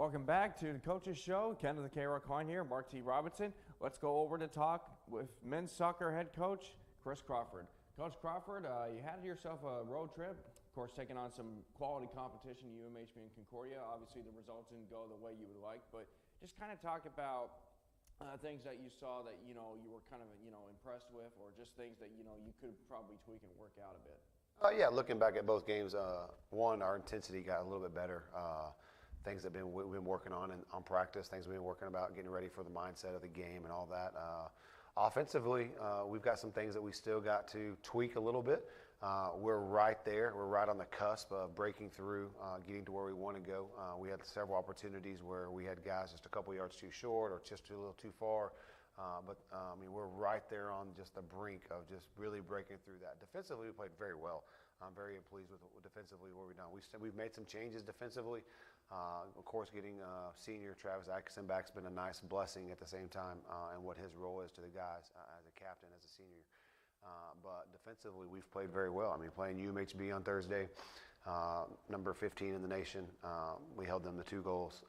Welcome back to the Coaches Show. Kenneth the K-Rock Hine here, Mark T. Robinson. Let's go over to talk with men's soccer head coach Chris Crawford. Coach Crawford, you had yourself a road trip, of course, taking on some quality competition, UMHB and Concordia. Obviously, the results didn't go the way you would like, but just kind of talk about things that you saw that you were kind of impressed with, or just things that you could probably tweak and work out a bit. Yeah, looking back at both games, one, our intensity got a little bit better. Things that we've been working on practice, things we've been working about, getting ready for the mindset of the game and all that. Offensively, we've got some things that we still got to tweak a little bit. We're right there. We're right on the cusp of breaking through, getting to where we want to go. We had several opportunities where we had guys just a couple yards too short or just a little too far. But we're right there on just the brink of just really breaking through that. Defensively, we played very well. I'm very pleased with defensively what we've done. We've made some changes defensively. Of course, getting senior Travis Atkinson back has been a nice blessing at the same time, and what his role is to the guys as a captain, as a senior. But defensively, we've played very well. Playing UMHB on Thursday, number 15 in the nation, we held them to 2 goals.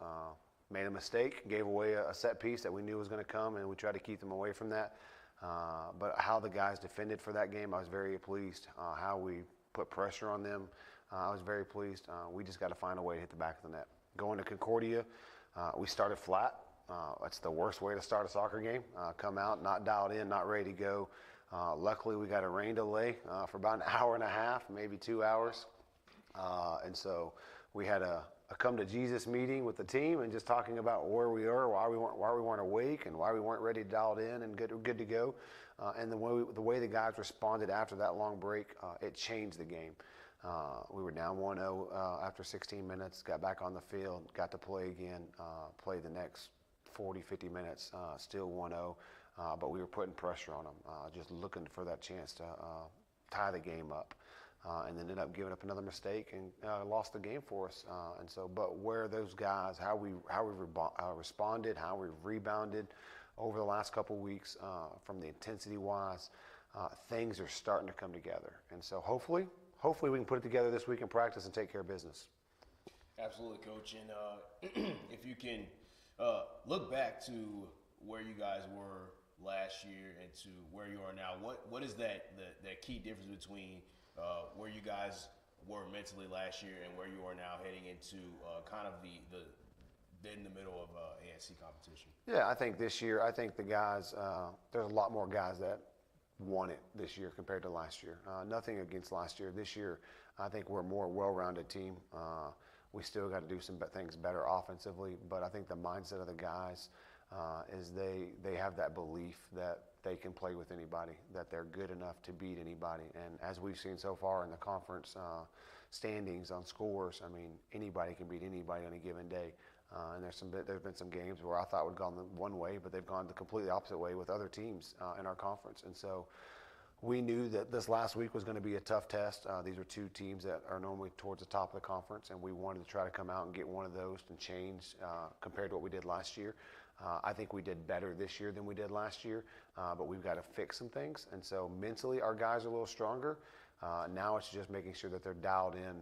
Made a mistake, gave away a set piece that we knew was going to come, and we tried to keep them away from that. But how the guys defended for that game, I was very pleased. How we put pressure on them, I was very pleased. We just got to find a way to hit the back of the net. Going to Concordia, we started flat. That's the worst way to start a soccer game. Come out, not dialed in, not ready to go. Luckily, we got a rain delay for about an hour and a half, maybe 2 hours. And so we had a come to Jesus meeting with the team and just talking about where we are, why we weren't awake, and why we weren't ready to dial in and good to go. And the way the guys responded after that long break, it changed the game. We were down 1-0 after 16 minutes, got back on the field, got to play again, play the next 40, 50 minutes, still 1-0, but we were putting pressure on them, just looking for that chance to tie the game up. And then ended up giving up another mistake and lost the game for us. And so, but where those guys, how we responded, how we rebounded over the last couple weeks, from the intensity-wise, things are starting to come together. And so, hopefully we can put it together this week in practice and take care of business. Absolutely, Coach. And if you can look back to where you guys were last year and to where you are now, what is that key difference between where you guys were mentally last year and where you are now heading into kind of the in the middle of ANC competition? Yeah, I think this year, the guys, there's a lot more guys that want it this year compared to last year. Nothing against last year. This year, I think we're a more well-rounded team. We still got to do some things better offensively, but I think the mindset of the guys is they have that belief that they can play with anybody, that they're good enough to beat anybody. And as we've seen so far in the conference standings on scores, anybody can beat anybody on a given day. And there's been some games where I thought would gone one way, but they've gone the completely opposite way with other teams in our conference. And so we knew that this last week was going to be a tough test. These are 2 teams that are normally towards the top of the conference, and we wanted to try to come out and get one of those and change compared to what we did last year. I think we did better this year than we did last year, but we've got to fix some things. And so mentally, our guys are a little stronger. Now it's just making sure that they're dialed in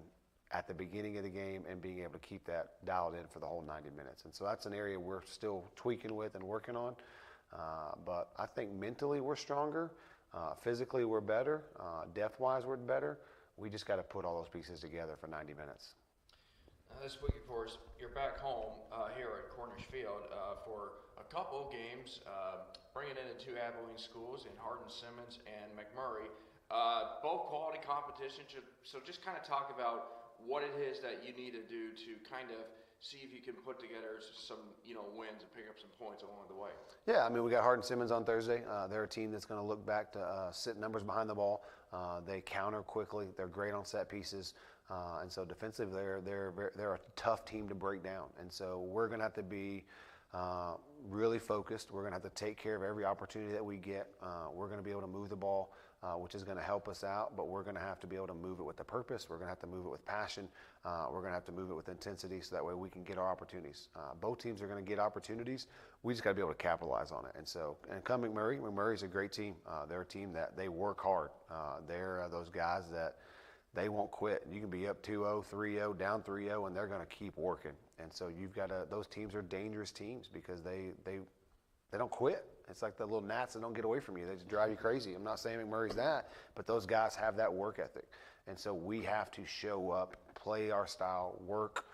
at the beginning of the game and being able to keep that dialed in for the whole 90 minutes. And so that's an area we're still tweaking with and working on. But I think mentally we're stronger. Physically we're better. Depth-wise we're better. We just got to put all those pieces together for 90 minutes. This week, of course, you're back home here at Cornish Field for a couple of games, bringing in the 2 Abilene schools in Hardin-Simmons and McMurray. Both quality competitions, so just kind of talk about what it is that you need to do to kind of see if you can put together some wins and pick up some points along the way. Yeah, we got Hardin-Simmons on Thursday. They're a team that's going to look back to sit numbers behind the ball. They counter quickly. They're great on set pieces. And so defensively, they're a tough team to break down. And so we're going to have to be really focused. We're going to have to take care of every opportunity that we get. We're going to be able to move the ball, which is going to help us out, but we're going to have to be able to move it with a purpose. We're going to have to move it with passion. We're going to have to move it with intensity so that way we can get our opportunities. Both teams are going to get opportunities. We just got to be able to capitalize on it. And so, and come McMurray's a great team. They're a team that they work hard. They're those guys that they won't quit. You can be up 2-0, 3-0, down 3-0, and they're going to keep working. And so you've got to, those teams are dangerous teams because they don't quit. It's like the little gnats that don't get away from you. They just drive you crazy. I'm not saying McMurray's that, but those guys have that work ethic. And so we have to show up, play our style, work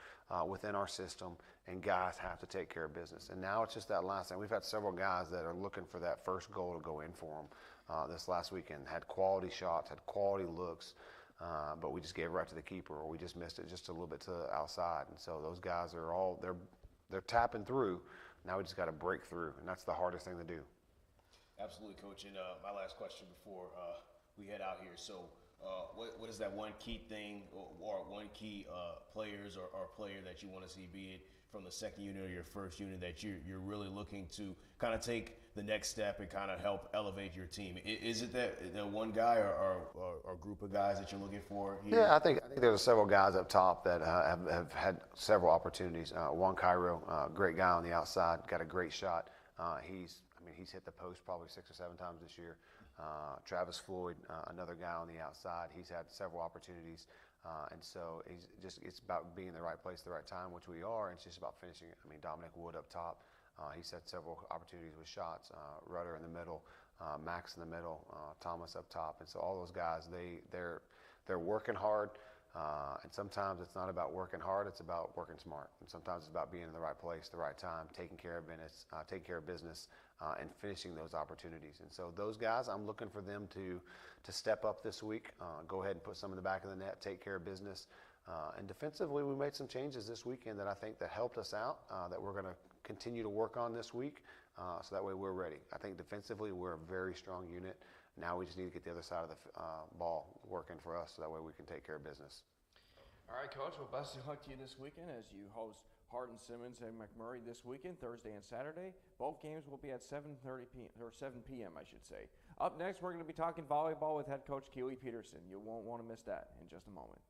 within our system, and guys have to take care of business. And now it's just that last thing. We've had several guys that are looking for that first goal to go in for them this last weekend. Had quality shots, had quality looks, but we just gave it right to the keeper, or we just missed it just a little bit to the outside. And so those guys are all, they're tapping through. Now we just got to break through, and that's the hardest thing to do. Absolutely, Coach. And my last question before we head out here. So what is that one key thing or one key players or player that you want to see, be it from the second unit or your first unit, that you're really looking to kind of take the next step and kind of help elevate your team? Is it that one guy or group of guys that you're looking for here? Yeah, I think there's several guys up top that have had several opportunities. Juan Cairo, great guy on the outside, got a great shot. He's hit the post probably 6 or 7 times this year. Travis Floyd, another guy on the outside, he's had several opportunities. And so it's about being in the right place at the right time, which we are, and it's just about finishing it. I mean, Dominic Wood up top, he's had several opportunities with shots. Rudder in the middle, Max in the middle, Thomas up top. And so all those guys, they're working hard. And sometimes it's not about working hard, it's about working smart. And sometimes it's about being in the right place, the right time, taking care of business, and finishing those opportunities. And so those guys, I'm looking for them to step up this week, go ahead and put some in the back of the net, take care of business. And defensively, we made some changes this weekend that I think that helped us out, that we're going to continue to work on this week, so that way we're ready. I think defensively, we're a very strong unit. Now we just need to get the other side of the ball working for us, so that way we can take care of business. All right, Coach. Well, best of luck to you this weekend as you host Hardin Simmons and McMurray this weekend, Thursday and Saturday. Both games will be at 7:30 p.m. or 7 p.m. I should say. Up next, we're going to be talking volleyball with head coach Keely Peterson. You won't want to miss that in just a moment.